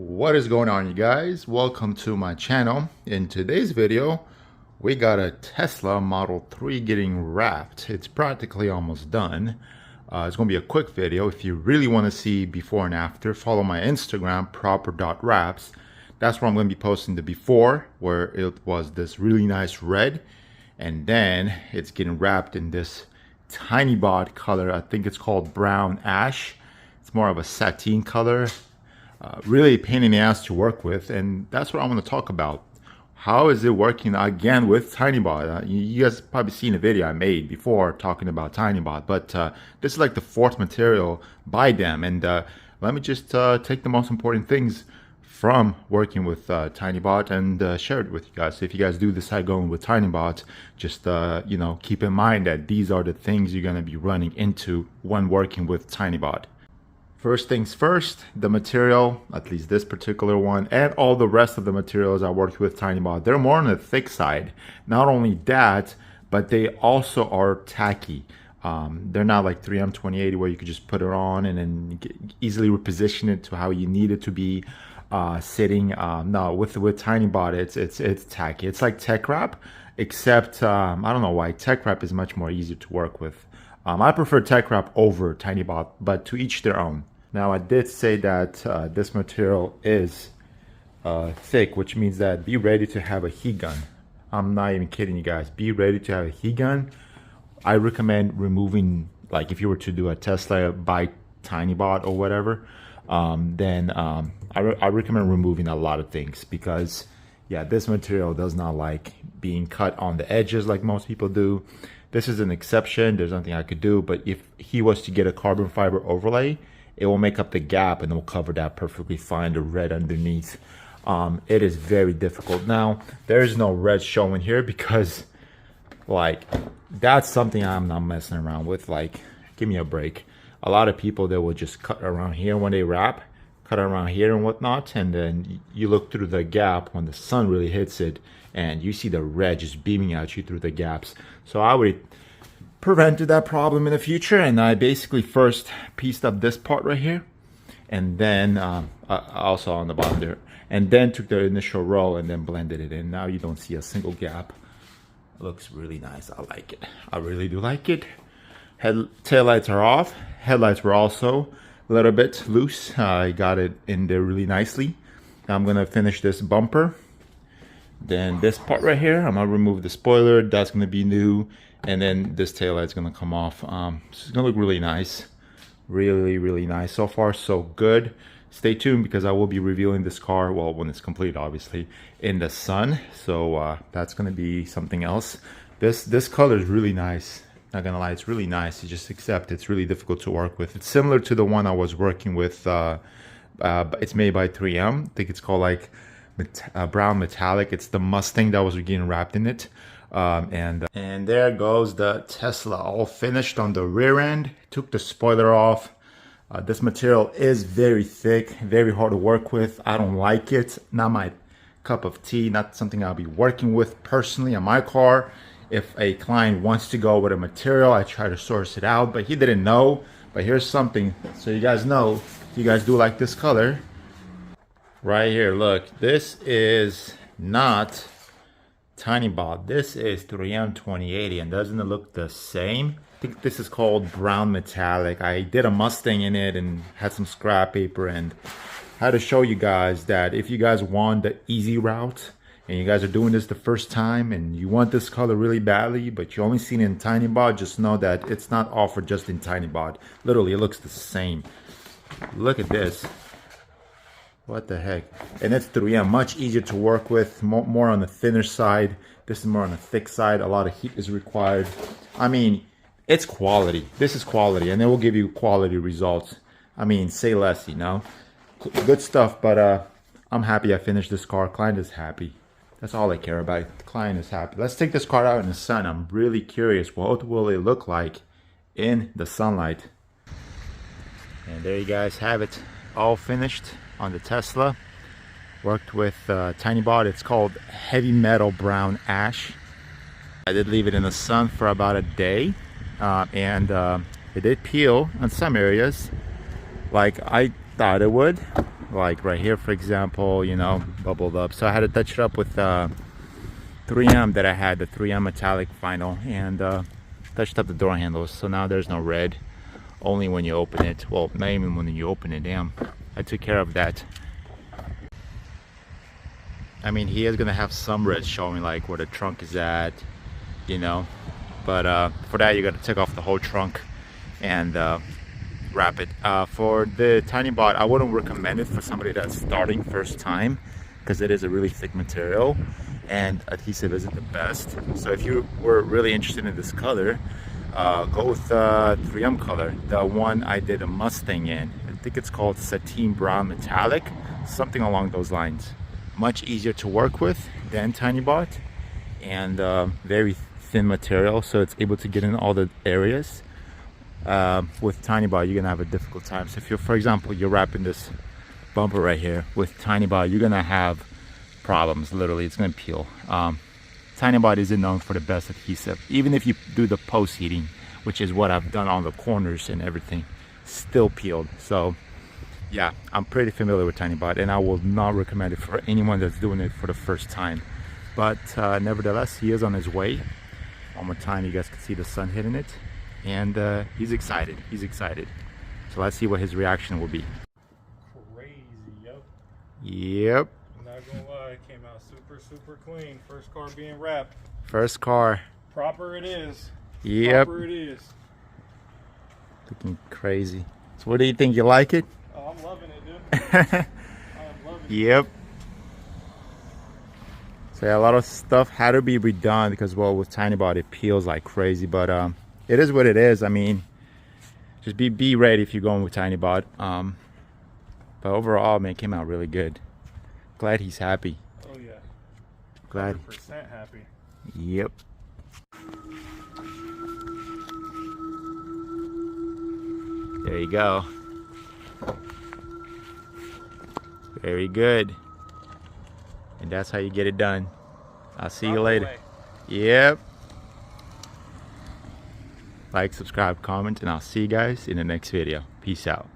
What is going on, you guys? Welcome to my channel. In today's video we got a Tesla Model 3 getting wrapped. It's practically almost done. It's gonna be a quick video. If you really want to see before and after, follow my Instagram, proper.wraps. That's where I'm going to be posting the before, where it was this really nice red, and then it's getting wrapped in this Tinybot color. I think it's called brown ash. It's more of a sateen color. Really a pain in the ass to work with, and that's what I want to talk about. How is it working again with Tinybot? You guys probably seen a video I made before talking about Tinybot, but this is like the fourth material by them, and let me just take the most important things from working with Tinybot and share it with you guys. So if you guys do decide going with Tinybot, just you know, keep in mind that these are the things you're going to be running into when working with Tinybot. First things first, the material, at least this particular one, and all the rest of the materials I worked with Tinybot, they're more on the thick side. Not only that, but they also are tacky. They're not like 3M 2080 where you could just put it on and then easily reposition it to how you need it to be sitting. No, with Tinybot, it's tacky. It's like tech wrap, except I don't know why tech wrap is much more easier to work with. I prefer tech wrap over Tinybot, but to each their own. Now, I did say that this material is thick, which means that be ready to have a heat gun. I'm not even kidding you guys. Be ready to have a heat gun. I recommend removing, like if you were to do a Tesla by Tinybot or whatever, then I recommend removing a lot of things, because yeah, this material does not like being cut on the edges like most people do. This is an exception. There's nothing I could do, but if he was to get a carbon fiber overlay, it will make up the gap and it will cover that perfectly fine, the red underneath. It is very difficult. Now, there is no red showing here because, like, that's something I'm not messing around with. Like, give me a break. A lot of people, they will just cut around here when they wrap, cut around here and whatnot, and then you look through the gap when the sun really hits it, and you see the red just beaming at you through the gaps. So I would prevented that problem in the future, and I basically first pieced up this part right here, and then also on the bottom there, and then took the initial roll and then blended it in. Now you don't see a single gap. It looks really nice. I like it. I really do like it. Taillights are off. Headlights were also a little bit loose. I got it in there really nicely. Now I'm gonna finish this bumper. Then this part right here, I'm gonna remove the spoiler. That's gonna be new. And then this tail light's gonna come off. So it's gonna look really nice. Really nice. So far, so good. Stay tuned, because I will be revealing this car, well, when it's complete, obviously, in the sun. So that's gonna be something else. This color is really nice. Not gonna lie, it's really nice. You just accept it's really difficult to work with. It's similar to the one I was working with. It's made by 3M. I think it's called like brown metallic. It's the Mustang that was getting wrapped in it. And there goes the Tesla, all finished on the rear end. Took the spoiler off. This material is very thick, very hard to work with. I don't like it. Not my cup of tea. Not something I'll be working with personally on my car. If a client wants to go with a material, I try to source it out, but he didn't know. But here's something, so you guys know, if you guys do like this color right here, look, this is not Tinybot. This is 3M 2080, and doesn't it look the same? I think this is called brown metallic. I did a Mustang in it and had some scrap paper, and had to show you guys that if you guys want the easy route and you guys are doing this the first time and you want this color really badly, but you only seen it in Tinybot, just know that it's not offered just in Tinybot. Literally, it looks the same. Look at this. What the heck? And it's 3M, much easier to work with, more on the thinner side. This is more on the thick side. A lot of heat is required. I mean, it's quality. This is quality, and it will give you quality results. I mean, say less, you know. Good stuff, but I'm happy I finished this car. Client is happy. That's all I care about. The client is happy. Let's take this car out in the sun. I'm really curious, what will it look like in the sunlight? And there you guys have it, all finished on the Tesla. Worked with Tinybot. It's called heavy metal brown ash. I did leave it in the sun for about a day, and it did peel on some areas like I thought it would. like right here for example, you know, bubbled up. So I had to touch it up with 3M that I had, the 3M metallic vinyl, and touched up the door handles. So now there's no red, only when you open it. Well, not even when you open it. Damn, I took care of that. I mean, he is gonna have some red showing, like where the trunk is at, you know, but for that you got to take off the whole trunk and wrap it. For the Tinybot, I wouldn't recommend it for somebody that's starting first time, because it is a really thick material and adhesive isn't the best. So if you were really interested in this color, go with 3M color, the one I did a Mustang in. I think it's called Sateen Brown Metallic, something along those lines. Much easier to work with than Tinybot, and very thin material, so it's able to get in all the areas. With Tinybot, you're gonna have a difficult time. So if you're, for example, you're wrapping this bumper right here with Tinybot, you're gonna have problems. Literally, it's gonna peel. Tinybot isn't known for the best adhesive. Even if you do the post heating, which is what I've done on the corners and everything, still peeled. So yeah, I'm pretty familiar with Tinybot, and I will not recommend it for anyone that's doing it for the first time. But nevertheless, he is on his way. One more time, you guys can see the sun hitting it, and he's excited. He's excited. So let's see what his reaction will be. Crazy, yep. Yep. I'm not gonna lie, it came out super clean. First car being wrapped. First car. Proper it is. Yep. Proper it is. Looking crazy. So what do you think? You like it? Oh, I'm loving it, dude. I'm loving it. Yep. So yeah, a lot of stuff had to be redone because, well, with Tinybot it peels like crazy, but it is what it is. I mean, just be ready if you're going with Tinybot. But overall, man, it came out really good. Glad he's happy. Oh yeah. Glad. 100% happy. Yep. There you go. Very good. And that's how you get it done. I'll see you later. Yep. Like, subscribe, comment, and I'll see you guys in the next video. Peace out.